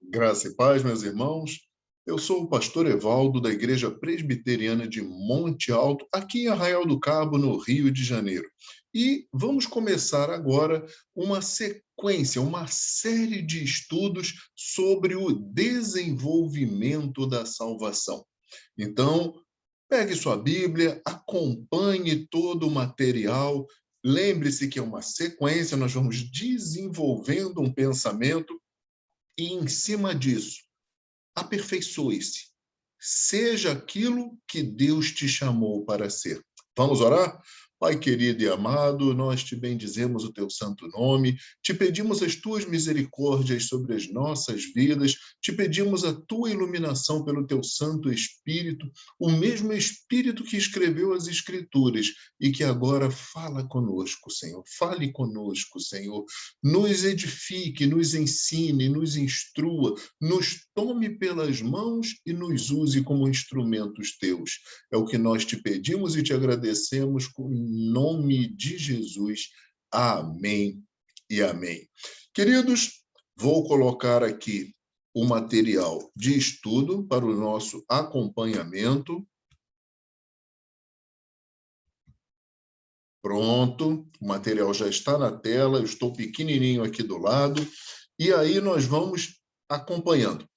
Graça e paz, meus irmãos. Eu sou o pastor Evaldo, da Igreja Presbiteriana de Monte Alto, aqui em Arraial do Cabo, no Rio de Janeiro. E vamos começar agora uma sequência, uma série de estudos sobre o desenvolvimento da salvação. Então, pegue sua Bíblia, acompanhe todo o material. Lembre-se que é uma sequência, nós vamos desenvolvendo um pensamento e, em cima disso, aperfeiçoe-se. Seja aquilo que Deus te chamou para ser. Vamos orar? Pai querido e amado, nós te bendizemos o teu santo nome, te pedimos as tuas misericórdias sobre as nossas vidas, te pedimos a tua iluminação pelo teu Santo Espírito, o mesmo Espírito que escreveu as Escrituras e que agora fala conosco, Senhor. Fale conosco, Senhor. Nos edifique, nos ensine, nos instrua, nos tome pelas mãos e nos use como instrumentos teus. É o que nós te pedimos e te agradecemos em nome de Jesus. Amém e amém. Queridos, vou colocar aqui o material de estudo para o nosso acompanhamento. Pronto, o material já está na tela, eu estou pequenininho aqui do lado, e aí nós vamos acompanhando.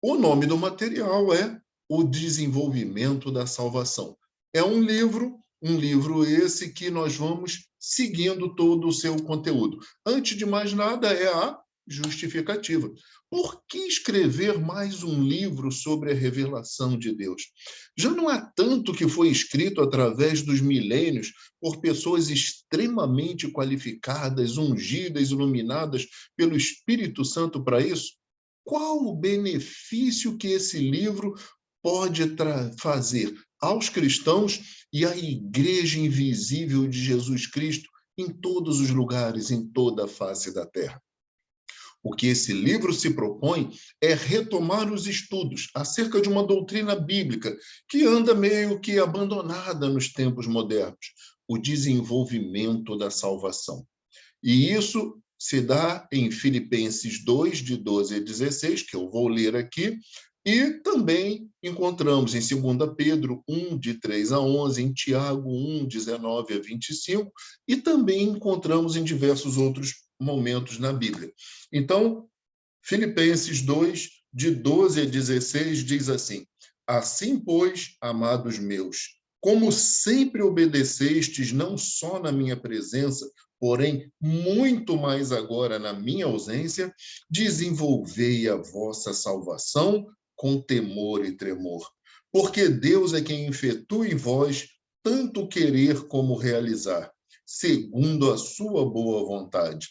O nome do material é O Desenvolvimento da Salvação. É um livro esse que nós vamos seguindo todo o seu conteúdo. Antes de mais nada, é a justificativa. Por que escrever mais um livro sobre a revelação de Deus? Já não há tanto que foi escrito através dos milênios por pessoas extremamente qualificadas, ungidas, iluminadas pelo Espírito Santo para isso? Qual o benefício que esse livro pode fazer aos cristãos e à igreja invisível de Jesus Cristo em todos os lugares, em toda a face da terra? O que esse livro se propõe é retomar os estudos acerca de uma doutrina bíblica que anda meio que abandonada nos tempos modernos, o desenvolvimento da salvação. E isso se dá em Filipenses 2, de 12 a 16, que eu vou ler aqui, e também encontramos em 2 Pedro 1, de 3 a 11, em Tiago 1, 19 a 25, e também encontramos em diversos outros momentos na Bíblia. Então, Filipenses 2, de 12 a 16, diz assim: Assim, pois, amados meus, como sempre obedecestes, não só na minha presença, porém, muito mais agora na minha ausência, desenvolvei a vossa salvação com temor e tremor. Porque Deus é quem efetua em vós tanto querer como realizar, segundo a sua boa vontade.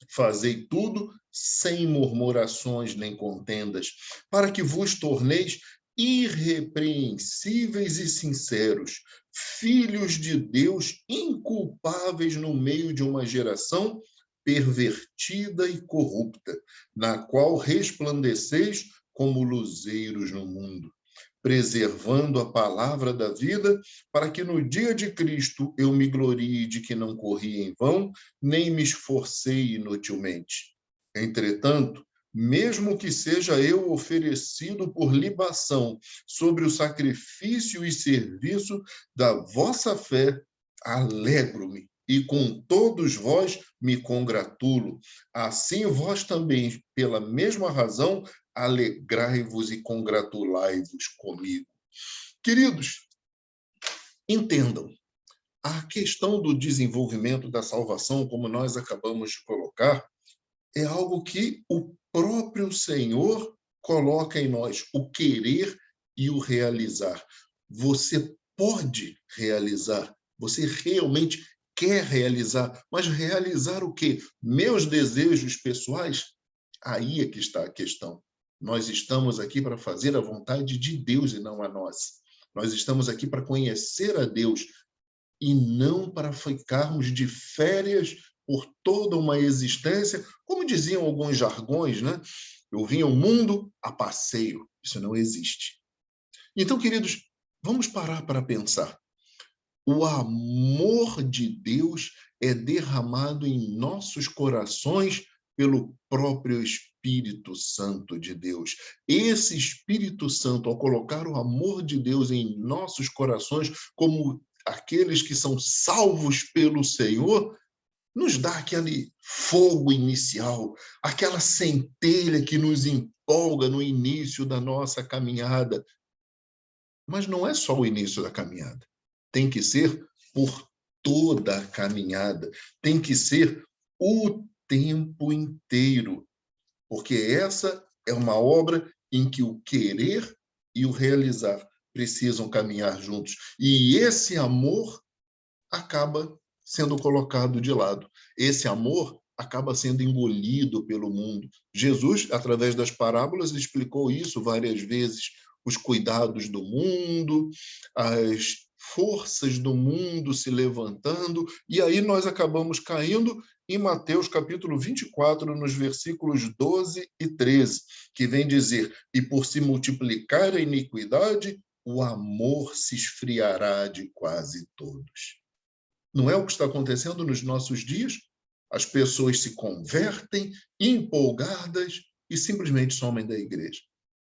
Fazei tudo sem murmurações nem contendas, para que vos torneis irrepreensíveis e sinceros, filhos de Deus inculpáveis no meio de uma geração pervertida e corrupta, na qual resplandeceis como luzeiros no mundo, preservando a palavra da vida, para que no dia de Cristo eu me glorie de que não corri em vão, nem me esforcei inutilmente. Entretanto, mesmo que seja eu oferecido por libação sobre o sacrifício e serviço da vossa fé, alegro-me, e com todos vós me congratulo. Assim vós também, pela mesma razão, alegrai-vos e congratulai-vos comigo. Queridos, entendam, a questão do desenvolvimento da salvação, como nós acabamos de colocar, é algo que o próprio Senhor coloca em nós, o querer e o realizar. Você pode realizar, você realmente quer realizar, mas realizar o quê? Meus desejos pessoais? Aí é que está a questão. Nós estamos aqui para fazer a vontade de Deus e não a nossa. Nós estamos aqui para conhecer a Deus e não para ficarmos de férias por toda uma existência, como diziam alguns jargões, né? Eu vim ao mundo a passeio. Isso não existe. Então, queridos, vamos parar para pensar. O amor de Deus é derramado em nossos corações pelo próprio Espírito Santo de Deus. Esse Espírito Santo, ao colocar o amor de Deus em nossos corações, como aqueles que são salvos pelo Senhor, nos dá aquele fogo inicial, aquela centelha que nos empolga no início da nossa caminhada. Mas não é só o início da caminhada. Tem que ser por toda a caminhada. Tem que ser o tempo inteiro. Porque essa é uma obra em que o querer e o realizar precisam caminhar juntos. E esse amor acaba sendo colocado de lado. Esse amor acaba sendo engolido pelo mundo. Jesus, através das parábolas, explicou isso várias vezes. Os cuidados do mundo, as forças do mundo se levantando, e aí nós acabamos caindo em Mateus capítulo 24, nos versículos 12 e 13, que vem dizer: e por se multiplicar a iniquidade, o amor se esfriará de quase todos. Não é o que está acontecendo nos nossos dias? As pessoas se convertem empolgadas e simplesmente somem da igreja.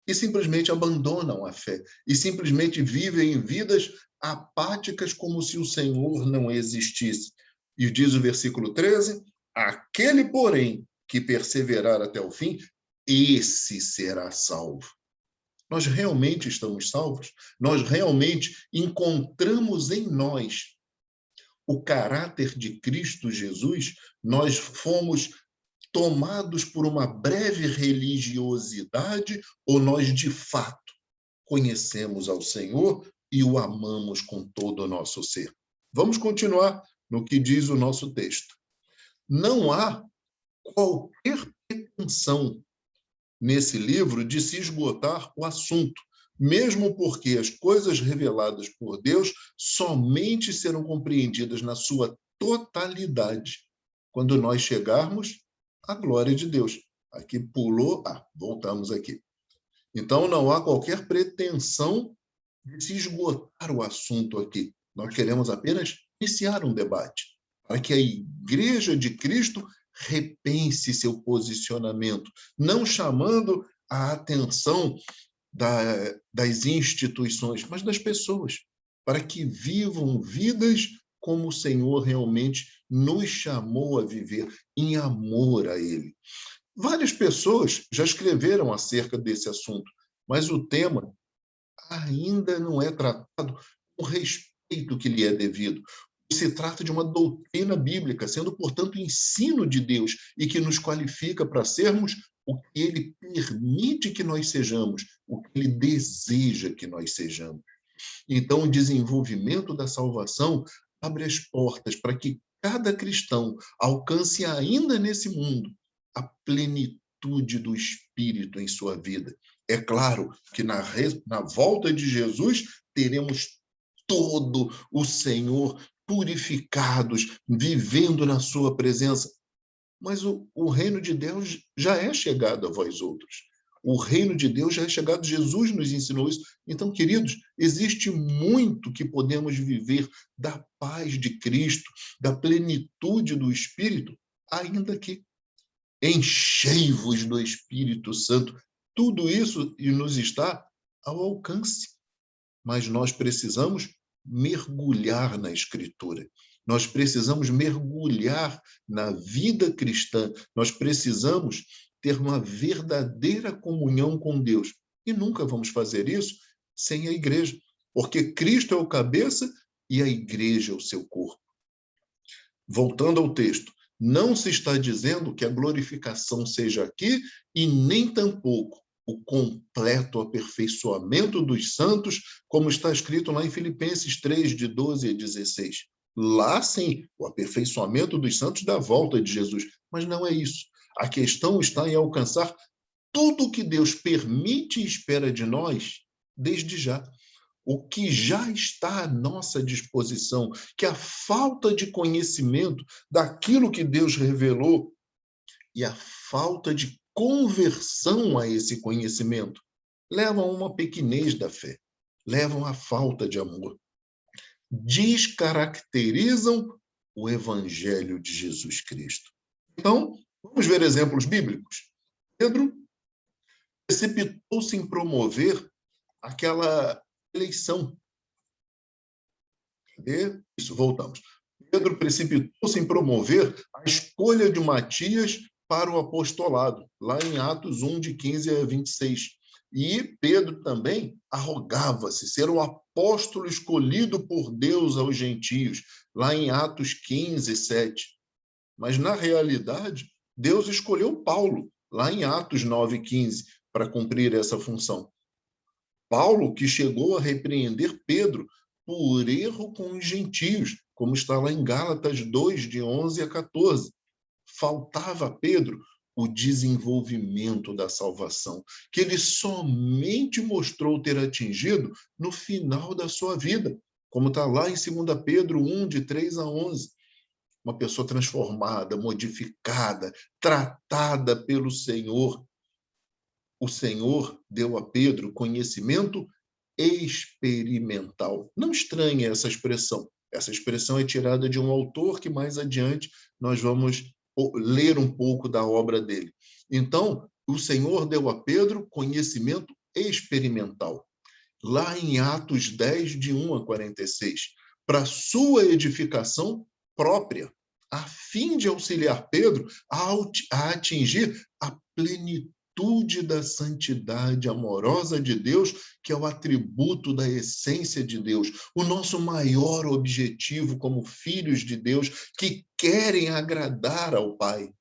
E simplesmente abandonam a fé. E simplesmente vivem vidas apáticas como se o Senhor não existisse. E diz o versículo 13: aquele, porém, que perseverar até o fim, esse será salvo. Nós realmente estamos salvos? Nós realmente encontramos em nós o caráter de Cristo Jesus? Nós fomos tomados por uma breve religiosidade ou nós, de fato, conhecemos ao Senhor e o amamos com todo o nosso ser? Vamos continuar no que diz o nosso texto. Não há qualquer pretensão nesse livro de se esgotar o assunto, mesmo porque as coisas reveladas por Deus somente serão compreendidas na sua totalidade quando nós chegarmos à glória de Deus. Aqui pulou, voltamos aqui. Então, não há qualquer pretensão de se esgotar o assunto aqui. Nós queremos apenas iniciar um debate para que a Igreja de Cristo repense seu posicionamento, não chamando a atenção das instituições, mas das pessoas, para que vivam vidas como o Senhor realmente nos chamou a viver, em amor a Ele. Várias pessoas já escreveram acerca desse assunto, mas o tema ainda não é tratado com o respeito que lhe é devido. Se trata de uma doutrina bíblica, sendo, portanto, ensino de Deus e que nos qualifica para sermos o que Ele permite que nós sejamos, o que Ele deseja que nós sejamos. Então, o desenvolvimento da salvação abre as portas para que cada cristão alcance ainda nesse mundo a plenitude do Espírito em sua vida. É claro que na volta de Jesus teremos todo o Senhor purificados, vivendo na sua presença. Mas o reino de Deus já é chegado a vós outros. O reino de Deus já é chegado, Jesus nos ensinou isso. Então, queridos, existe muito que podemos viver da paz de Cristo, da plenitude do Espírito, ainda que enchei-vos do Espírito Santo. Tudo isso nos está ao alcance, mas nós precisamos mergulhar na Escritura. Nós precisamos mergulhar na vida cristã. Nós precisamos ter uma verdadeira comunhão com Deus. E nunca vamos fazer isso sem a igreja, porque Cristo é o cabeça e a igreja é o seu corpo. Voltando ao texto, não se está dizendo que a glorificação seja aqui e nem tampouco o completo aperfeiçoamento dos santos, como está escrito lá em Filipenses 3, de 12 a 16. Lá, sim, o aperfeiçoamento dos santos da volta de Jesus. Mas não é isso. A questão está em alcançar tudo o que Deus permite e espera de nós desde já. O que já está à nossa disposição, que a falta de conhecimento daquilo que Deus revelou e a falta de conversão a esse conhecimento levam a uma pequenez da fé, levam à falta de amor. Descaracterizam o Evangelho de Jesus Cristo. Então, Vamos ver exemplos bíblicos. Pedro precipitou-se em promover aquela eleição. Isso, voltamos. Pedro precipitou-se em promover a escolha de Matias para o apostolado, lá em Atos 1, de 15 a 26. E Pedro também arrogava-se ser o apóstolo escolhido por Deus aos gentios, lá em Atos 15, 7. Mas, na realidade, Deus escolheu Paulo, lá em Atos 9, 15, para cumprir essa função. Paulo, que chegou a repreender Pedro por erro com os gentios, como está lá em Gálatas 2, de 11 a 14. Faltava a Pedro o desenvolvimento da salvação, que ele somente mostrou ter atingido no final da sua vida, como está lá em 2 Pedro 1, de 3 a 11. Uma pessoa transformada, modificada, tratada pelo Senhor. O Senhor deu a Pedro conhecimento experimental. Não estranhe essa expressão. Essa expressão é tirada de um autor que mais adiante nós vamos ler um pouco da obra dele. Então, o Senhor deu a Pedro conhecimento experimental. Lá em Atos 10, de 1 a 46, para sua edificação própria, a fim de auxiliar Pedro a atingir a plenitude da santidade amorosa de Deus, que é o atributo da essência de Deus, o nosso maior objetivo como filhos de Deus que querem agradar ao Pai.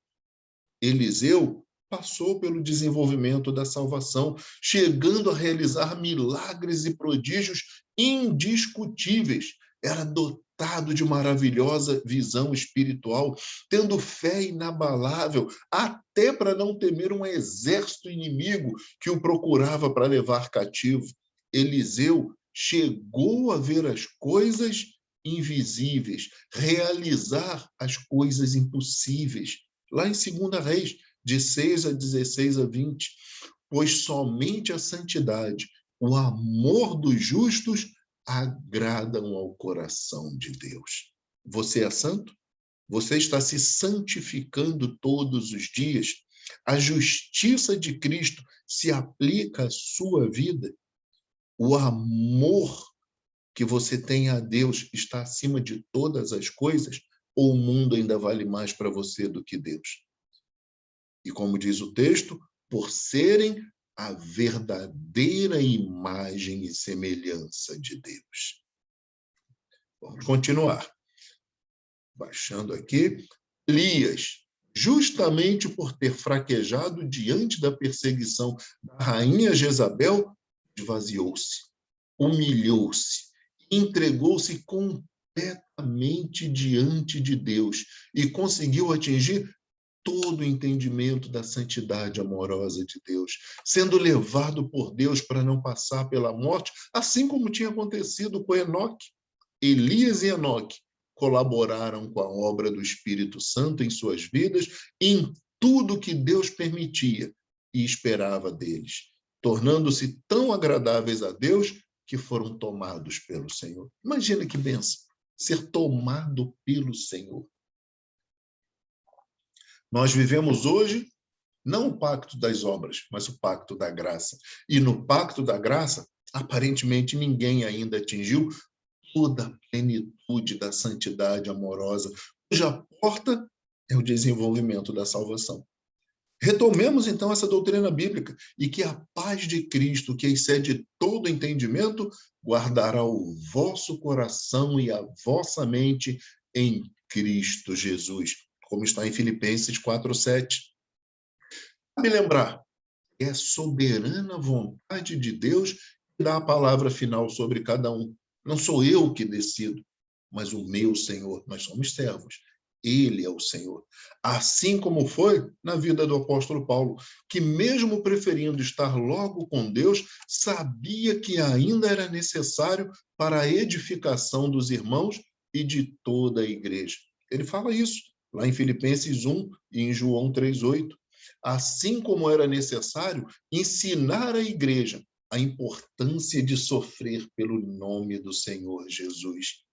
Eliseu passou pelo desenvolvimento da salvação, chegando a realizar milagres e prodígios indiscutíveis. Era dotado de maravilhosa visão espiritual, tendo fé inabalável, até para não temer um exército inimigo que o procurava para levar cativo. Eliseu chegou a ver as coisas invisíveis, realizar as coisas impossíveis. Lá em 2 Reis, de 6 a 16 a 20, pois somente a santidade, o amor dos justos agradam ao coração de Deus. Você é santo? Você está se santificando todos os dias? A justiça de Cristo se aplica à sua vida? O amor que você tem a Deus está acima de todas as coisas? Ou o mundo ainda vale mais para você do que Deus? E como diz o texto, por serem a verdadeira imagem e semelhança de Deus. Vamos continuar. Baixando aqui. Elias, justamente por ter fraquejado diante da perseguição da rainha Jezabel, esvaziou-se, humilhou-se, entregou-se completamente diante de Deus e conseguiu atingir todo o entendimento da santidade amorosa de Deus, sendo levado por Deus para não passar pela morte, assim como tinha acontecido com Enoque. Elias e Enoque colaboraram com a obra do Espírito Santo em suas vidas, em tudo que Deus permitia e esperava deles, tornando-se tão agradáveis a Deus que foram tomados pelo Senhor. Imagina que bênção, ser tomado pelo Senhor. Nós vivemos hoje não o pacto das obras, mas o pacto da graça. E no pacto da graça, aparentemente ninguém ainda atingiu toda a plenitude da santidade amorosa, cuja porta é o desenvolvimento da salvação. Retomemos, então, essa doutrina bíblica e que a paz de Cristo, que excede todo entendimento, guardará o vosso coração e a vossa mente em Cristo Jesus, como está em Filipenses 4:7. Cabe lembrar, é a soberana vontade de Deus que dá a palavra final sobre cada um. Não sou eu que decido, mas o meu Senhor. Nós somos servos. Ele é o Senhor. Assim como foi na vida do apóstolo Paulo, que mesmo preferindo estar logo com Deus, sabia que ainda era necessário para a edificação dos irmãos e de toda a igreja. Ele fala isso lá em Filipenses 1 e em João 3:8. Assim como era necessário ensinar a igreja a importância de sofrer pelo nome do Senhor Jesus.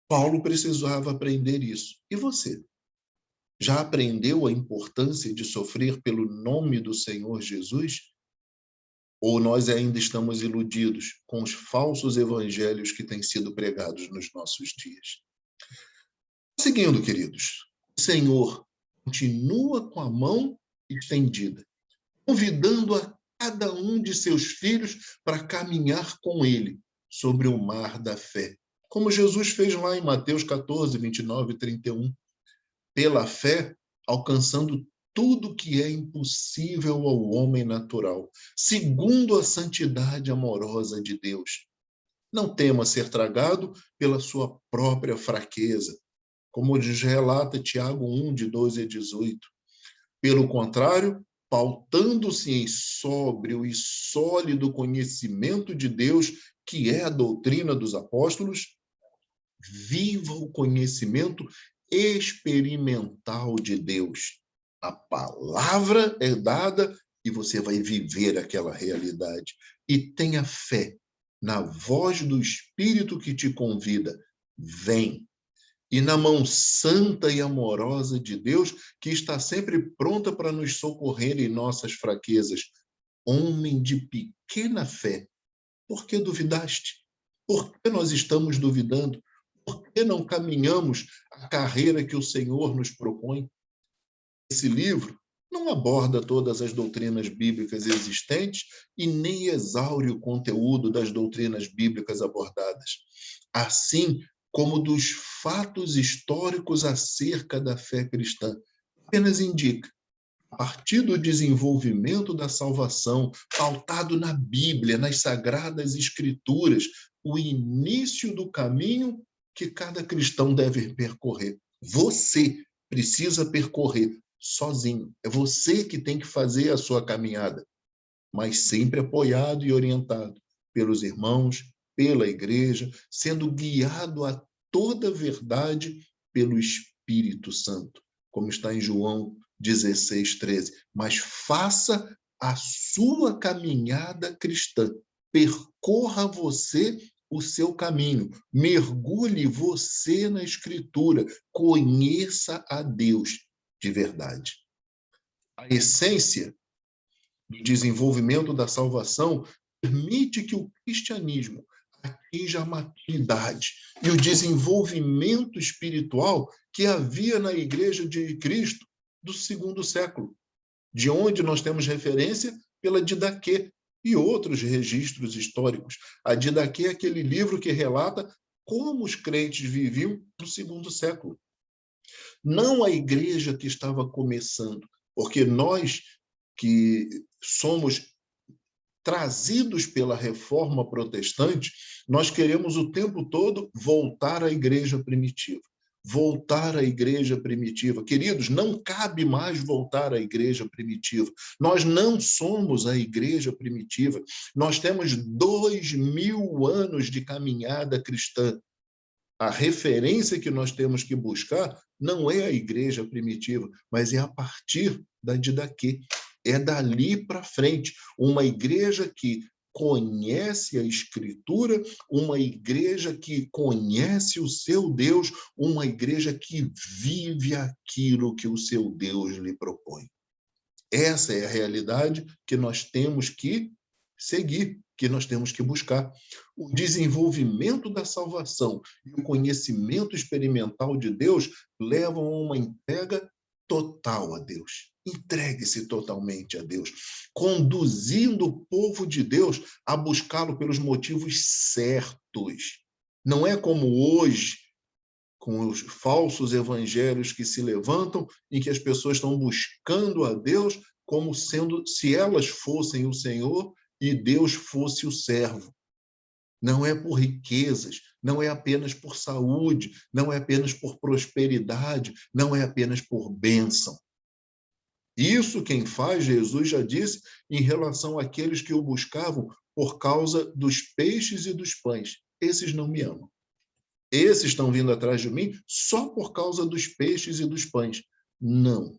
Paulo precisava aprender isso. E você? Já aprendeu a importância de sofrer pelo nome do Senhor Jesus? Ou nós ainda estamos iludidos com os falsos evangelhos que têm sido pregados nos nossos dias? Seguindo, queridos, o Senhor continua com a mão estendida, convidando a cada um de seus filhos para caminhar com ele sobre o mar da fé. Como Jesus fez lá em Mateus 14, 29 e 31. Pela fé, alcançando tudo que é impossível ao homem natural, segundo a santidade amorosa de Deus. Não tema ser tragado pela sua própria fraqueza, como nos relata Tiago 1, de 12 a 18. Pelo contrário, pautando-se em sóbrio e sólido conhecimento de Deus, que é a doutrina dos apóstolos, viva o conhecimento experimental de Deus. A palavra é dada e você vai viver aquela realidade. E tenha fé na voz do Espírito que te convida. Vem. E na mão santa e amorosa de Deus, que está sempre pronta para nos socorrer em nossas fraquezas. Homem de pequena fé, por que duvidaste? Por que nós estamos duvidando? Por que não caminhamos a carreira que o Senhor nos propõe? Esse livro não aborda todas as doutrinas bíblicas existentes e nem exaure o conteúdo das doutrinas bíblicas abordadas, assim como dos fatos históricos acerca da fé cristã. Apenas indica, a partir do desenvolvimento da salvação, pautado na Bíblia, nas Sagradas Escrituras, o início do caminho que cada cristão deve percorrer. Você precisa percorrer sozinho. É você que tem que fazer a sua caminhada, mas sempre apoiado e orientado pelos irmãos, pela igreja, sendo guiado a toda verdade pelo Espírito Santo, como está em João 16, 13. Mas faça a sua caminhada cristã. Percorra você o seu caminho. Mergulhe você na Escritura. Conheça a Deus de verdade. A essência do desenvolvimento da salvação permite que o cristianismo atinja a maturidade e o desenvolvimento espiritual que havia na Igreja de Cristo do segundo século, de onde nós temos referência pela Didaquê e outros registros históricos. A Didaquê é aquele livro que relata como os crentes viviam no segundo século. Não a igreja que estava começando, porque nós que somos trazidos pela reforma protestante, nós queremos o tempo todo voltar à igreja primitiva. Voltar à igreja primitiva. Queridos, não cabe mais voltar à igreja primitiva. Nós não somos a igreja primitiva. Nós temos 2000 anos de caminhada cristã. A referência que nós temos que buscar não é a igreja primitiva, mas é a partir da Didaquê. É dali para frente, uma igreja que conhece a Escritura, uma igreja que conhece o seu Deus, uma igreja que vive aquilo que o seu Deus lhe propõe. Essa é a realidade que nós temos que seguir, que nós temos que buscar. O desenvolvimento da salvação e o conhecimento experimental de Deus levam a uma entrega total a Deus. Entregue-se totalmente a Deus, conduzindo o povo de Deus a buscá-lo pelos motivos certos. Não é como hoje, com os falsos evangelhos que se levantam, em que as pessoas estão buscando a Deus como sendo, se elas fossem o Senhor e Deus fosse o servo. Não é por riquezas, não é apenas por saúde, não é apenas por prosperidade, não é apenas por bênção. Isso quem faz, Jesus já disse, em relação àqueles que o buscavam por causa dos peixes e dos pães. Esses não me amam. Esses estão vindo atrás de mim só por causa dos peixes e dos pães. Não.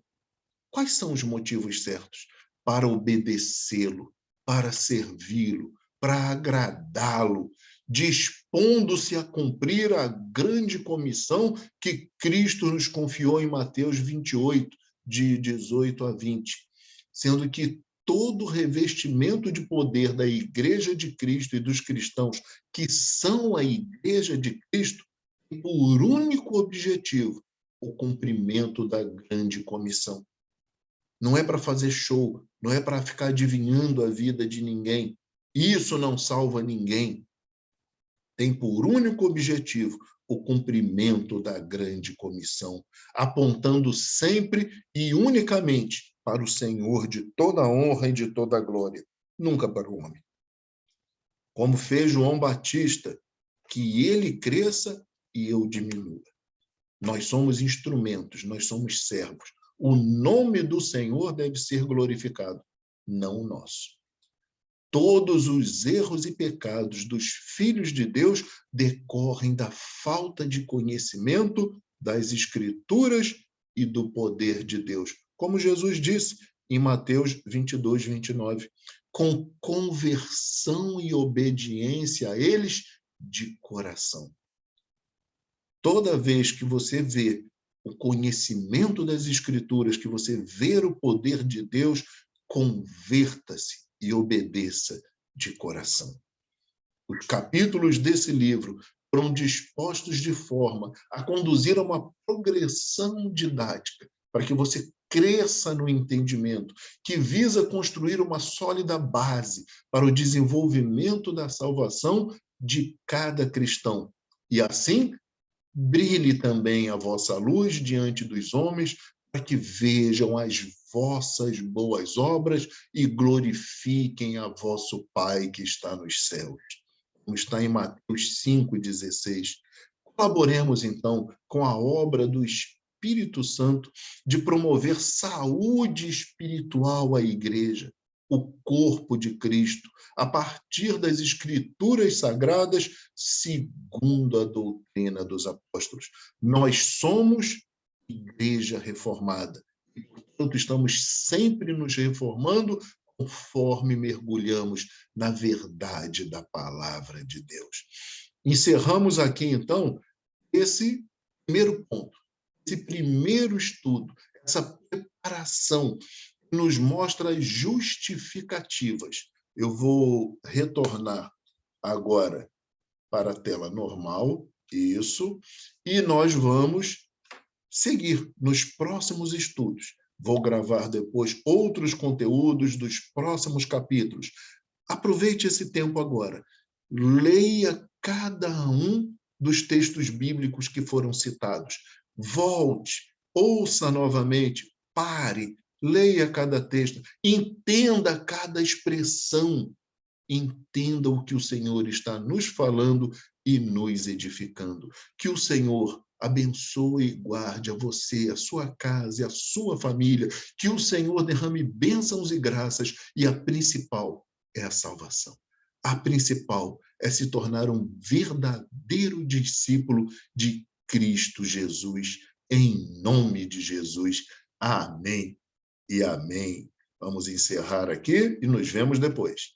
Quais são os motivos certos? Para obedecê-lo, para servi-lo, para agradá-lo. dispondo-se a cumprir a grande comissão que Cristo nos confiou em Mateus 28, de 18 a 20, sendo que todo o revestimento de poder da Igreja de Cristo e dos cristãos que são a Igreja de Cristo tem por único objetivo o cumprimento da grande comissão. Não é para fazer show, não é para ficar adivinhando a vida de ninguém. Isso não salva ninguém. Tem por único objetivo o cumprimento da grande comissão, apontando sempre e unicamente para o Senhor de toda a honra e de toda a glória, nunca para o homem. Como fez João Batista, que ele cresça e eu diminua. Nós somos instrumentos, nós somos servos. O nome do Senhor deve ser glorificado, não o nosso. Todos os erros e pecados dos filhos de Deus decorrem da falta de conhecimento das Escrituras e do poder de Deus. Como Jesus disse em Mateus 22, 29, com conversão e obediência a eles de coração. Toda vez que você vê o conhecimento das Escrituras, que você vê o poder de Deus, converta-se e obedeça de coração. Os capítulos desse livro foram dispostos de forma a conduzir a uma progressão didática, para que você cresça no entendimento, que visa construir uma sólida base para o desenvolvimento da salvação de cada cristão. E assim, brilhe também a vossa luz diante dos homens, para que vejam as vossas boas obras e glorifiquem a vosso Pai que está nos céus. Como está em Mateus 5,16. Colaboremos, então, com a obra do Espírito Santo de promover saúde espiritual à igreja, o corpo de Cristo, a partir das Escrituras Sagradas, segundo a doutrina dos apóstolos. Nós somos Igreja Reformada e, portanto, estamos sempre nos reformando conforme mergulhamos na verdade da palavra de Deus. Encerramos aqui, então, esse primeiro ponto, esse primeiro estudo, essa preparação que nos mostra as justificativas. Eu vou retornar agora para a tela normal, isso, e nós vamos seguir nos próximos estudos. Vou gravar depois outros conteúdos dos próximos capítulos. Aproveite esse tempo agora. Leia cada um dos textos bíblicos que foram citados. Volte, ouça novamente, pare, leia cada texto, entenda cada expressão, entenda o que o Senhor está nos falando e nos edificando. Que o Senhor abençoe e guarde a você, a sua casa e a sua família. Que o Senhor derrame bênçãos e graças, e a principal é a salvação. A principal é se tornar um verdadeiro discípulo de Cristo Jesus, em nome de Jesus. Amém e amém. Vamos encerrar aqui e nos vemos depois.